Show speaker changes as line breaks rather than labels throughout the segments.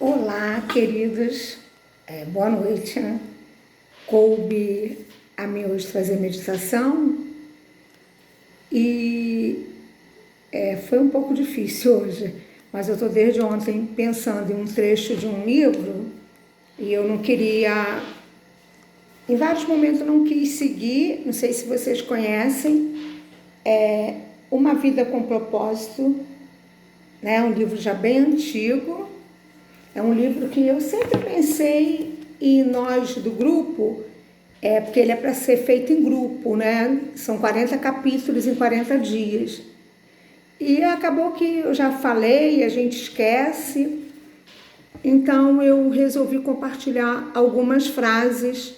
Olá, queridos, boa noite, né? Coube a mim hoje fazer meditação e foi um pouco difícil hoje, mas eu estou desde ontem pensando em um trecho de um livro e eu não queria, em vários momentos eu não quis seguir, não sei se vocês conhecem, Uma Vida com Propósito, né? Um livro já bem antigo. É um livro que eu sempre pensei em nós do grupo, porque ele é para ser feito em grupo, né? São 40 capítulos em 40 dias. E acabou que eu já falei, a gente esquece. Então eu resolvi compartilhar algumas frases,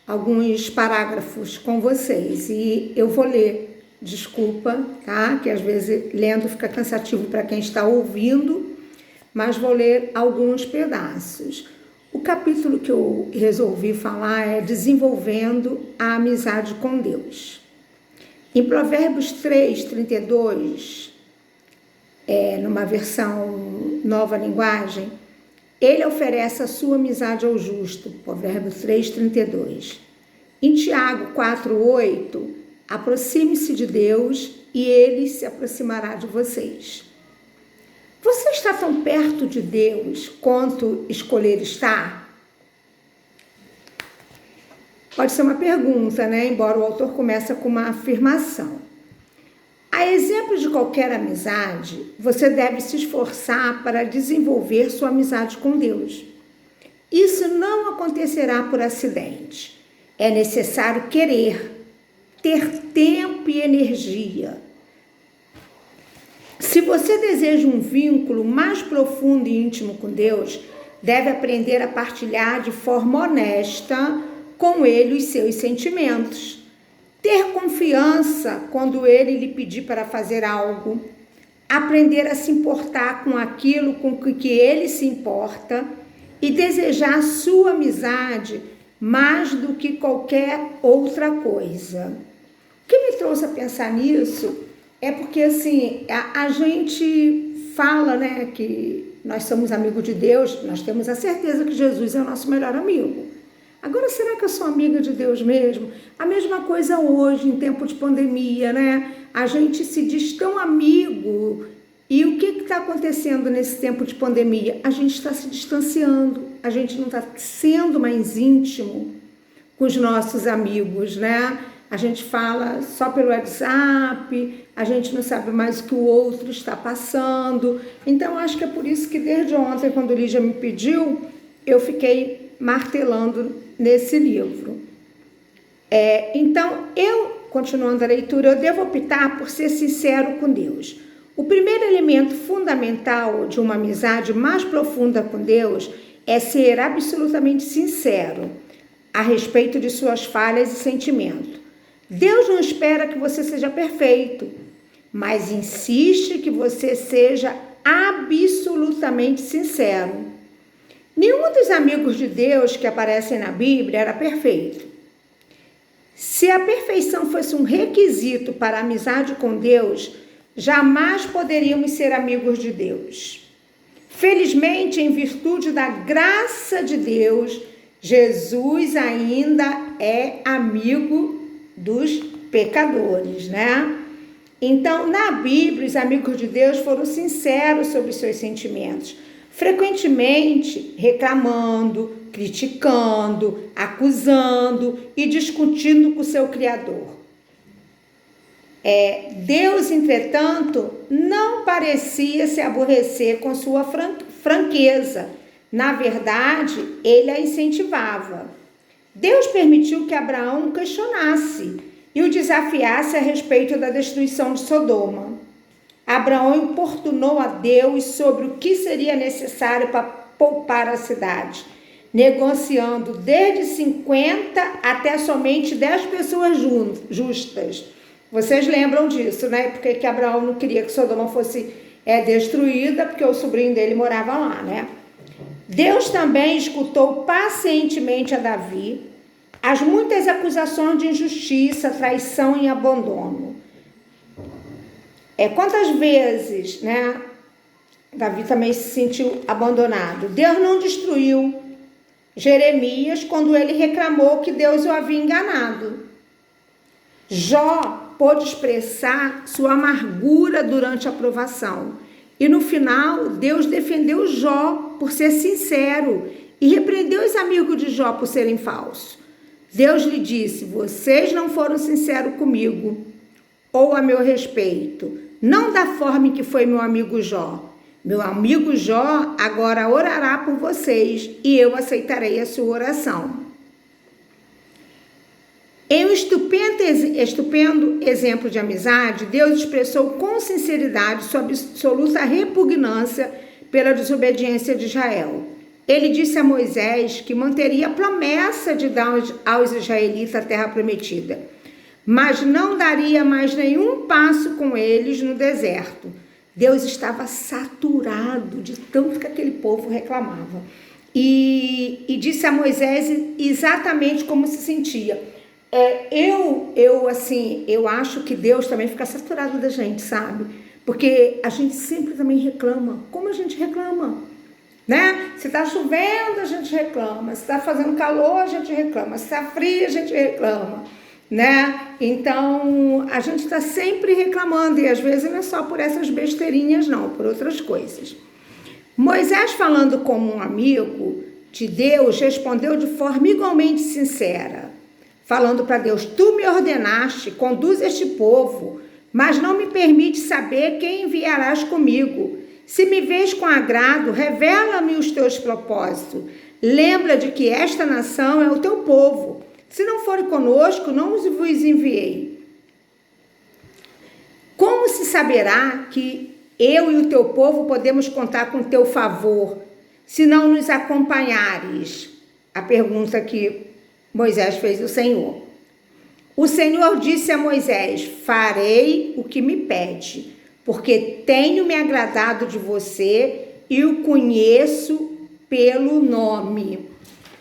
alguns parágrafos com vocês. E eu vou ler, desculpa, tá? Que às vezes lendo fica cansativo para quem está ouvindo, mas vou ler alguns pedaços. O capítulo que eu resolvi falar é Desenvolvendo a Amizade com Deus. Em Provérbios 3:32, numa versão nova linguagem, ele oferece a sua amizade ao justo, Provérbios 3:32. Em Tiago 4:8, aproxime-se de Deus e ele se aproximará de vocês. Você está tão perto de Deus quanto escolher estar? Pode ser uma pergunta, né? Embora o autor comece com uma afirmação. A exemplo de qualquer amizade, você deve se esforçar para desenvolver sua amizade com Deus. Isso não acontecerá por acidente. É necessário querer, ter tempo e energia. Se você deseja um vínculo mais profundo e íntimo com Deus, deve aprender a partilhar de forma honesta com Ele os seus sentimentos. Ter confiança quando Ele lhe pedir para fazer algo. Aprender a se importar com aquilo com que Ele se importa e desejar sua amizade mais do que qualquer outra coisa. O que me trouxe a pensar nisso é porque, assim, a gente fala, né, que nós somos amigos de Deus, nós temos a certeza que Jesus é o nosso melhor amigo. Agora, será que eu sou amiga de Deus mesmo? A mesma coisa hoje, em tempo de pandemia, né? A gente se diz tão amigo. E o que está acontecendo nesse tempo de pandemia? A gente está se distanciando, a gente não está sendo mais íntimo com os nossos amigos, né? A gente fala só pelo WhatsApp, a gente não sabe mais o que o outro está passando. Então, acho que é por isso que desde ontem, quando o Lígia me pediu, eu fiquei martelando nesse livro. Então, continuando a leitura, eu devo optar por ser sincero com Deus. O primeiro elemento fundamental de uma amizade mais profunda com Deus é ser absolutamente sincero a respeito de suas falhas e sentimentos. Deus não espera que você seja perfeito, mas insiste que você seja absolutamente sincero. Nenhum dos amigos de Deus que aparecem na Bíblia era perfeito. Se a perfeição fosse um requisito para a amizade com Deus, jamais poderíamos ser amigos de Deus. Felizmente, em virtude da graça de Deus, Jesus ainda é amigo dos pecadores, né? Então, na Bíblia, os amigos de Deus foram sinceros sobre seus sentimentos, frequentemente reclamando, criticando, acusando e discutindo com seu Criador. Deus, entretanto, não parecia se aborrecer com sua franqueza. Na verdade, ele a incentivava. Deus permitiu que Abraão o questionasse e o desafiasse a respeito da destruição de Sodoma. Abraão importunou a Deus sobre o que seria necessário para poupar a cidade, negociando desde 50 até somente 10 pessoas justas. Vocês lembram disso, né? Porque que Abraão não queria que Sodoma fosse destruída, porque o sobrinho dele morava lá, né? Deus também escutou pacientemente a Davi as muitas acusações de injustiça, traição e abandono. Quantas vezes, né, Davi também se sentiu abandonado. Deus não destruiu Jeremias quando ele reclamou que Deus o havia enganado. Jó pôde expressar sua amargura durante a provação. E no final, Deus defendeu Jó por ser sincero e repreendeu os amigos de Jó por serem falsos. Deus lhe disse: vocês não foram sinceros comigo ou a meu respeito, não da forma em que foi meu amigo Jó. Meu amigo Jó agora orará por vocês e eu aceitarei a sua oração. Em um estupendo exemplo de amizade, Deus expressou com sinceridade sua absoluta repugnância pela desobediência de Israel. Ele disse a Moisés que manteria a promessa de dar aos israelitas a terra prometida, mas não daria mais nenhum passo com eles no deserto. Deus estava saturado de tanto que aquele povo reclamava. E disse a Moisés exatamente como se sentia. Eu acho que Deus também fica saturado da gente, sabe? Porque a gente sempre também reclama. Como a gente reclama? Né? Se está chovendo, a gente reclama. Se está fazendo calor, a gente reclama. Se está frio, a gente reclama. Né? Então, a gente está sempre reclamando. E às vezes não é só por essas besteirinhas, não. Por outras coisas. Moisés, falando como um amigo de Deus, respondeu de forma igualmente sincera. Falando para Deus: tu me ordenaste, conduz este povo, mas não me permite saber quem enviarás comigo. Se me vês com agrado, revela-me os teus propósitos. Lembra de que esta nação é o teu povo. Se não for conosco, não vos enviei. Como se saberá que eu e o teu povo podemos contar com teu favor, se não nos acompanhares? A pergunta que Moisés fez ao Senhor. O Senhor disse a Moisés: farei o que me pede, porque tenho me agradado de você e o conheço pelo nome.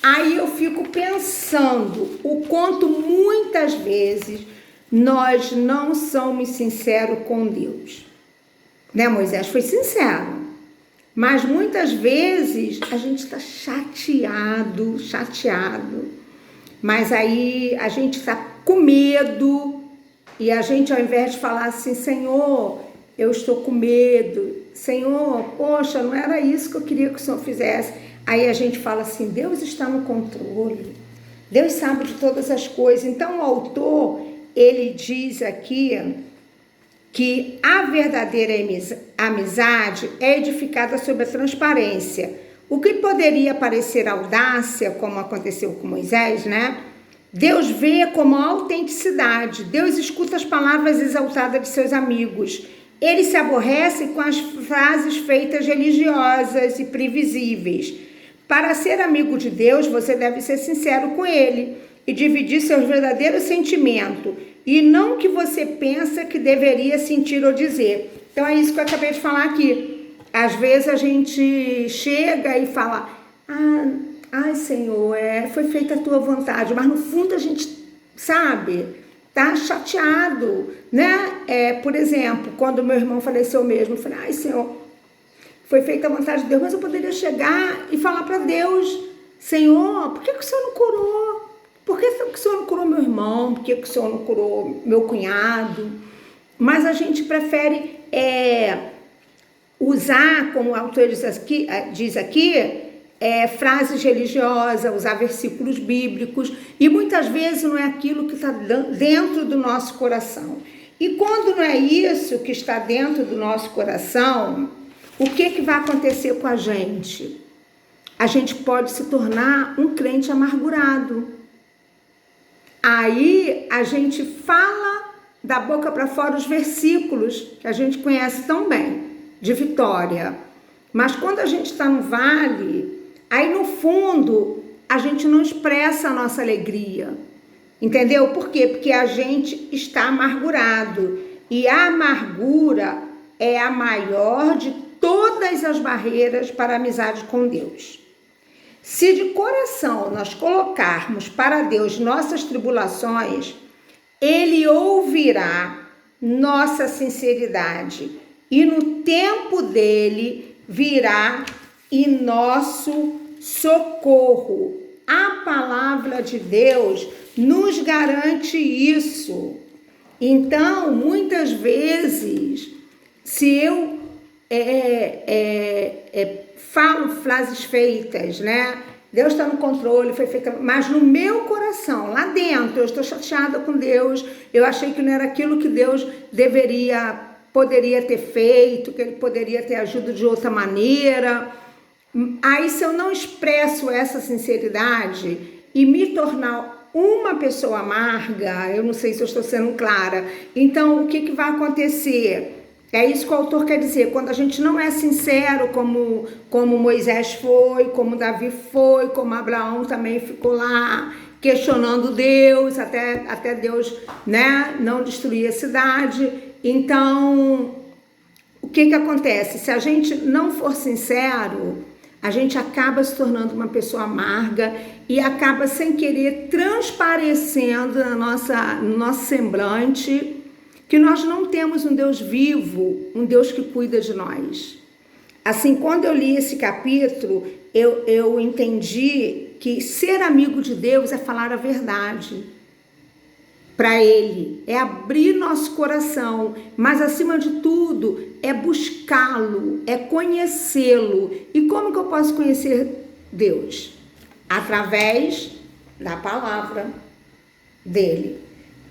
Aí eu fico pensando o quanto muitas vezes nós não somos sinceros com Deus. Né, Moisés foi sincero, mas muitas vezes a gente está chateado. Mas aí a gente está com medo e a gente, ao invés de falar assim: Senhor, eu estou com medo, Senhor, poxa, não era isso que eu queria que o Senhor fizesse. Aí a gente fala assim: Deus está no controle, Deus sabe de todas as coisas. Então o autor, ele diz aqui que a verdadeira amizade é edificada sobre a transparência. O que poderia parecer audácia, como aconteceu com Moisés, né? Deus vê como autenticidade. Deus escuta as palavras exaltadas de seus amigos. Ele se aborrece com as frases feitas religiosas e previsíveis. Para ser amigo de Deus, você deve ser sincero com Ele e dividir seus verdadeiros sentimentos, e não o que você pensa que deveria sentir ou dizer. Então é isso que eu acabei de falar aqui. Às vezes a gente chega e fala: ai Senhor, foi feita a tua vontade, mas no fundo a gente sabe, tá chateado, né? Por exemplo, quando meu irmão faleceu mesmo, eu falei: ai Senhor, foi feita a vontade de Deus, mas eu poderia chegar e falar para Deus: Senhor, por que o Senhor não curou? Por que o Senhor não curou meu irmão? Por que o Senhor não curou meu cunhado? Mas a gente prefere usar, como o autor diz aqui, frases religiosas, usar versículos bíblicos, e muitas vezes não é aquilo que está dentro do nosso coração. E quando não é isso que está dentro do nosso coração, o que vai acontecer com a gente? A gente pode se tornar um crente amargurado. Aí a gente fala da boca para fora os versículos que a gente conhece tão bem, de vitória. Mas quando a gente está no vale, aí no fundo a gente não expressa a nossa alegria. Entendeu? Por quê? Porque a gente está amargurado. E a amargura é a maior de todas as barreiras para a amizade com Deus. Se de coração nós colocarmos para Deus nossas tribulações, Ele ouvirá nossa sinceridade e no tempo dele virá em nosso socorro. A palavra de Deus nos garante isso. Então, muitas vezes, se eu falo frases feitas, né? Deus está no controle, foi feita, mas no meu coração, lá dentro, eu estou chateada com Deus, eu achei que não era aquilo que Deus poderia ter feito, que Ele poderia ter agido de outra maneira. Aí, se eu não expresso essa sinceridade e me tornar uma pessoa amarga, eu não sei se eu estou sendo clara, então o que vai acontecer? É isso que o autor quer dizer, quando a gente não é sincero, como Moisés foi, como Davi foi, como Abraão também ficou lá questionando Deus, até Deus, né, não destruir a cidade. Então, o que acontece? Se a gente não for sincero, a gente acaba se tornando uma pessoa amarga e acaba sem querer transparecendo no nosso semblante que nós não temos um Deus vivo, um Deus que cuida de nós. Assim, quando eu li esse capítulo, eu entendi que ser amigo de Deus é falar a verdade para Ele, é abrir nosso coração, mas acima de tudo, é buscá-lo, é conhecê-lo. E como que eu posso conhecer Deus? Através da palavra dele,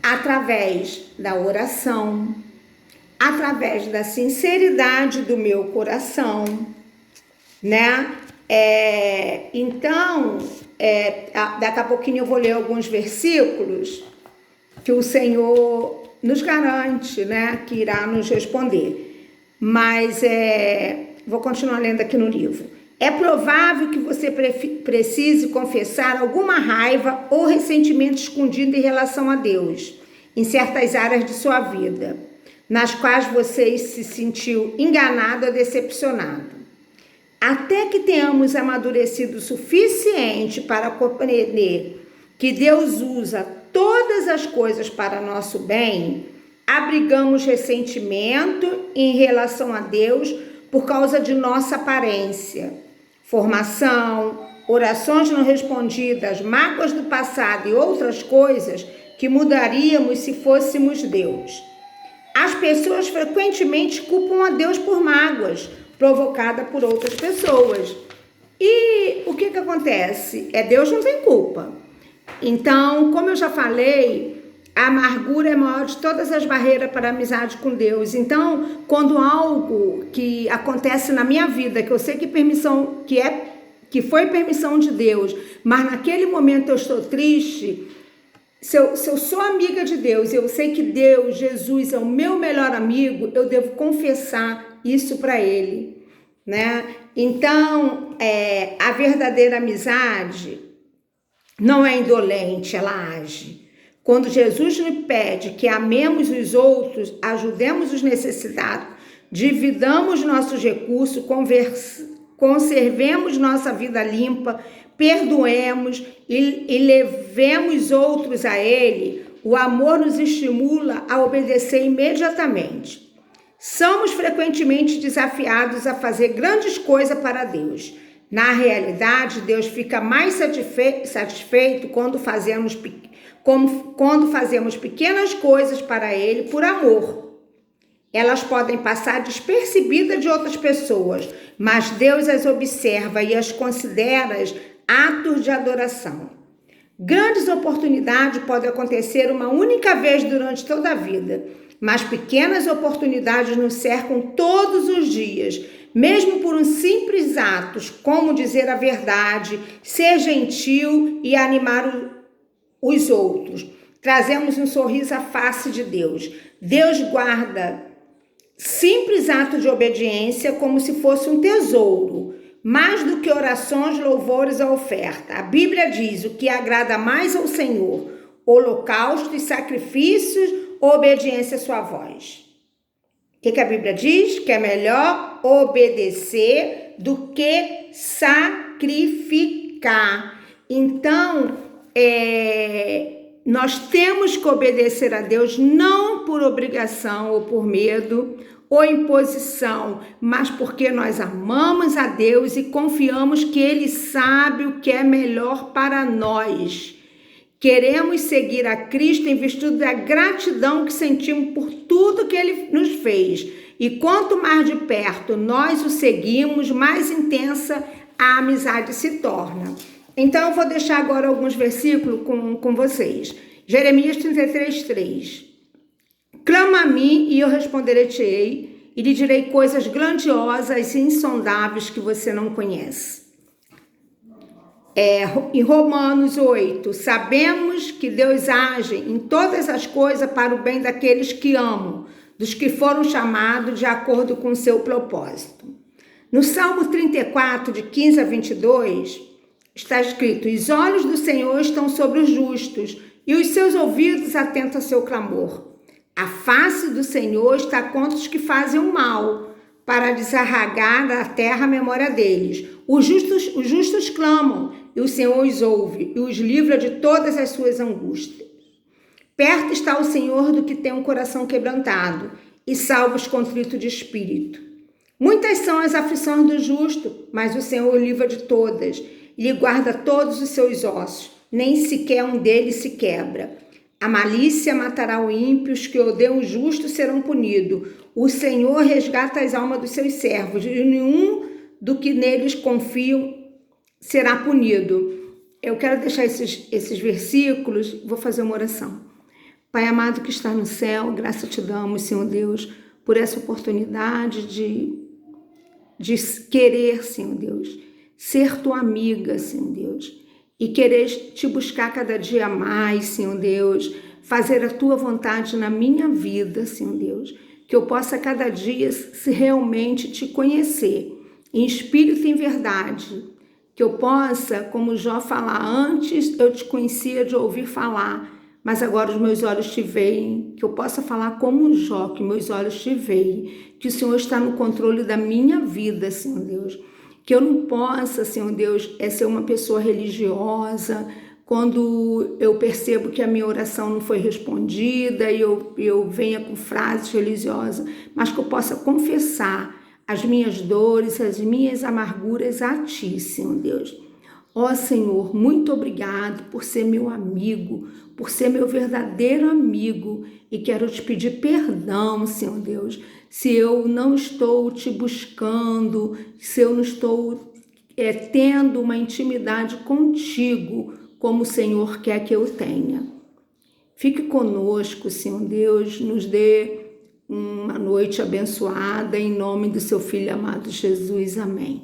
através da oração, através da sinceridade do meu coração, né? Então, daqui a pouquinho eu vou ler alguns versículos que o Senhor nos garante, né, que irá nos responder. Mas vou continuar lendo aqui no livro. É provável que você precise confessar alguma raiva ou ressentimento escondido em relação a Deus, em certas áreas de sua vida, nas quais você se sentiu enganado ou decepcionado. Até que tenhamos amadurecido o suficiente para compreender que Deus usa todas as coisas para nosso bem, abrigamos ressentimento em relação a Deus por causa de nossa aparência, formação, orações não respondidas, mágoas do passado e outras coisas que mudaríamos se fôssemos Deus. As pessoas frequentemente culpam a Deus por mágoas provocadas por outras pessoas. E o que acontece? Deus não tem culpa. Então, como eu já falei, a amargura é a maior de todas as barreiras para a amizade com Deus. Então, quando algo que acontece na minha vida, que eu sei que foi permissão de Deus, mas naquele momento eu estou triste, se eu sou amiga de Deus, eu sei que Deus, Jesus é o meu melhor amigo, eu devo confessar isso para Ele, né? Então, a verdadeira amizade não é indolente, ela age. Quando Jesus nos pede que amemos os outros, ajudemos os necessitados, dividamos nossos recursos, conservemos nossa vida limpa, perdoemos e levemos outros a Ele, o amor nos estimula a obedecer imediatamente. Somos frequentemente desafiados a fazer grandes coisas para Deus. Na realidade, Deus fica mais satisfeito quando fazemos pequenas coisas para Ele por amor. Elas podem passar despercebidas de outras pessoas, mas Deus as observa e as considera atos de adoração. Grandes oportunidades podem acontecer uma única vez durante toda a vida, mas pequenas oportunidades nos cercam todos os dias, mesmo por uns simples atos, como dizer a verdade, ser gentil e animar os outros. Trazemos um sorriso à face de Deus. Deus guarda simples atos de obediência como se fosse um tesouro, mais do que orações, louvores ou oferta. A Bíblia diz: o que agrada mais ao Senhor, holocaustos, sacrifícios ou obediência à sua voz. O que a Bíblia diz? Que é melhor obedecer do que sacrificar. Então, nós temos que obedecer a Deus não por obrigação ou por medo ou imposição, mas porque nós amamos a Deus e confiamos que Ele sabe o que é melhor para nós. Queremos seguir a Cristo em virtude da gratidão que sentimos por tudo que Ele nos fez. E quanto mais de perto nós o seguimos, mais intensa a amizade se torna. Então eu vou deixar agora alguns versículos com vocês. Jeremias 33:3. Clama a mim e eu responderei-te-ei e lhe direi coisas grandiosas e insondáveis que você não conhece. Em Romanos 8, sabemos que Deus age em todas as coisas para o bem daqueles que amam, dos que foram chamados de acordo com o seu propósito. No Salmo 34, de 15 a 22, está escrito: os olhos do Senhor estão sobre os justos e os seus ouvidos atentos ao seu clamor. A face do Senhor está contra os que fazem o mal, para desarraigar da terra a memória deles. Os justos clamam, e o Senhor os ouve, e os livra de todas as suas angústias. Perto está o Senhor do que tem um coração quebrantado, e salva os contritos de espírito. Muitas são as aflições do justo, mas o Senhor o livra de todas, e lhe guarda todos os seus ossos, nem sequer um deles se quebra. A malícia matará o ímpio, os que odeiam o justo serão punidos. O Senhor resgata as almas dos seus servos, e nenhum do que neles confiam será punido. Eu quero deixar esses versículos, vou fazer uma oração. Pai amado que está no céu, graça te damos, Senhor Deus, por essa oportunidade de querer, Senhor Deus, ser tua amiga, Senhor Deus, e querer te buscar cada dia mais, Senhor Deus, fazer a tua vontade na minha vida, Senhor Deus, que eu possa cada dia se realmente te conhecer, em espírito e em verdade, que eu possa, como Jó falar, antes eu te conhecia de ouvir falar, mas agora os meus olhos te veem, que eu possa falar como Jó, que meus olhos te veem, que o Senhor está no controle da minha vida, Senhor Deus, que eu não possa, Senhor Deus, ser uma pessoa religiosa, quando eu percebo que a minha oração não foi respondida e eu venha com frases religiosas, mas que eu possa confessar as minhas dores, as minhas amarguras a Ti, Senhor Deus. Ó Senhor, muito obrigado por ser meu amigo, por ser meu verdadeiro amigo, e quero te pedir perdão, Senhor Deus, se eu não estou te buscando, se eu não estou tendo uma intimidade contigo, como o Senhor quer que eu tenha. Fique conosco, Senhor Deus, nos dê uma noite abençoada, em nome do seu Filho amado Jesus. Amém.